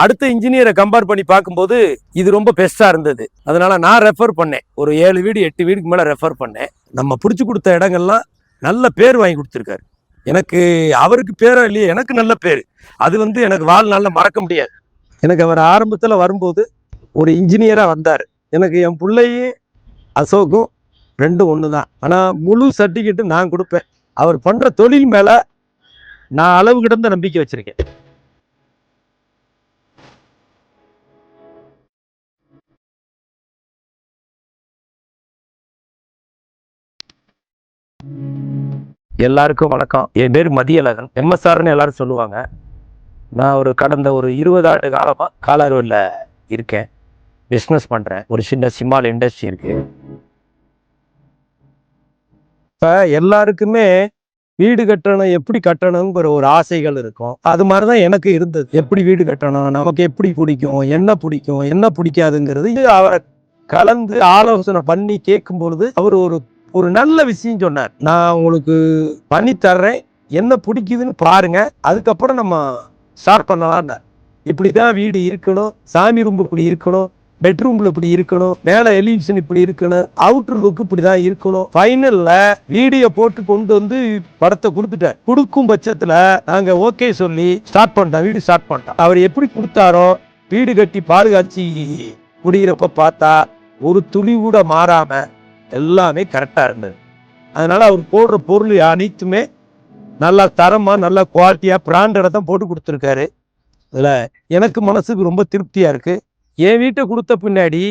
அடுத்த இன்ஜினியரை கம்பேர் பண்ணி பார்க்கும்போது இது ரொம்ப பெஸ்டா இருந்தது. அதனால நான் ரெஃபர் பண்ணேன். ஒரு 7 வீடு 8 வீடுக்கு மேல ரெஃபர் பண்ணேன். நம்ம பிடிச்சி கொடுத்த இடங்கள்லாம் நல்ல பேர் வாங்கி கொடுத்துருக்காரு. எனக்கு அவருக்கு பேரோ இல்லையே, எனக்கு நல்ல பேர். அது எனக்கு வாழ்நாளில் மறக்க முடியாது. எனக்கு அவர் ஆரம்பத்தில் வரும்போது ஒரு இன்ஜினியரா வந்தார். எனக்கு என் பிள்ளையும் அசோக்கும் ரெண்டும் ஒன்று தான். ஆனால் முழு சர்டிஃபிகேட்டு நான் கொடுப்பேன். அவர் பண்ற தொழில் மேல நான் அளவு கிடந்த நம்பிக்கை வச்சிருக்கேன். எல்லாருக்கும் வணக்கம். என் பேர் மதியழகன், MSRன்னு எல்லாரும் சொல்லுவாங்க. நான் கடந்த 20 ஆண்டு காலமா காலாறுவல்ல இருக்கேன். பிஸ்னஸ் பண்றேன். ஒரு சின்ன சிமால் இண்டஸ்ட்ரி இருக்கு. இப்ப எல்லாருக்குமே வீடு கட்டணும், எப்படி கட்டணுங்கிற ஒரு ஆசைகள் இருக்கும். அது மாதிரிதான் எனக்கு இருந்தது. எப்படி வீடு கட்டணும், நமக்கு எப்படி பிடிக்கும், என்ன பிடிக்காதுங்கிறது அவரை கலந்து ஆலோசனை பண்ணி கேட்கும் பொழுது அவர் ஒரு நல்ல விஷயம் சொன்னார். நான் உங்களுக்கு பண்ணி தர்றேன், என்ன பிடிக்குதுன்னு பாருங்க, அதுக்கப்புறம் நம்ம ஸ்டார்ட் பண்ணலாம். இப்படிதான் வீடு இருக்கணும், சாமி ரூம் இப்படி இருக்கணும், பெட்ரூம்ல இப்படி இருக்கணும், மேல எலிவேஷன் இப்படி இருக்கணும், அவுட்டர் லுக் இப்படிதான் இருக்கணும். ஃபைனல்ல வீடியோ போட்டு கொண்டு வந்து படத்தை கொடுக்கும் பட்சத்துல நாங்க ஓகே சொல்லி ஸ்டார்ட் பண்ணிட்டோம். வீடு ஸ்டார்ட் பண்ணிட்டோம். அவர் எப்படி கொடுத்தாரோ வீடு கட்டி பாதுகாட்சி குடிக்கிறப்ப பார்த்தா ஒரு துளி கூட மாறாம எல்லாமே கரெக்டா இருந்தது. அதனால அவர் போடுற பொருள் அனைத்துமே நல்லா தரமா, நல்ல குவாலிட்டியா பிராண்டடா தான் போட்டு கொடுத்துருக்காரு. இதுல எனக்கு மனசுக்கு ரொம்ப திருப்தியா இருக்கு. என் வீட்டை கொடுத்த பின்னாடி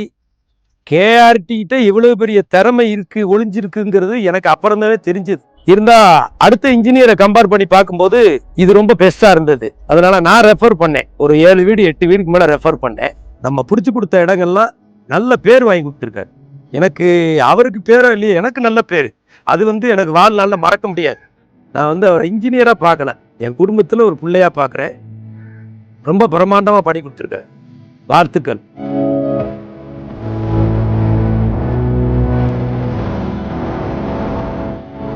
KRT கிட்ட இவ்வளவு பெரிய திறமை இருக்கு, ஒளிஞ்சிருக்குங்கிறது எனக்கு அப்புறம்தானே தெரிஞ்சது. இருந்தா அடுத்த இன்ஜினியரை கம்பேர் பண்ணி பார்க்கும்போது இது ரொம்ப பெஸ்டா இருந்தது. அதனால நான் ரெஃபர் பண்ணேன். ஒரு 7 வீடு 8 வீடுக்கு மேல ரெஃபர் பண்ணேன். நம்ம பிடிச்சி கொடுத்த இடங்கள்லாம் நல்ல பேர் வாங்கி கொடுத்துருக்காரு. எனக்கு அவருக்கு பேரோ இல்லையே, எனக்கு நல்ல பேர். அது எனக்கு வாழ்நாளில் மறக்க முடியாது. நான் அவர் இன்ஜினியரா பார்க்கல, என் குடும்பத்துல ஒரு பிள்ளையா பார்க்குறேன். ரொம்ப பிரம்மாண்டமா பண்ணி கொடுத்துருக்காரு. வாழ்த்துக்கள்.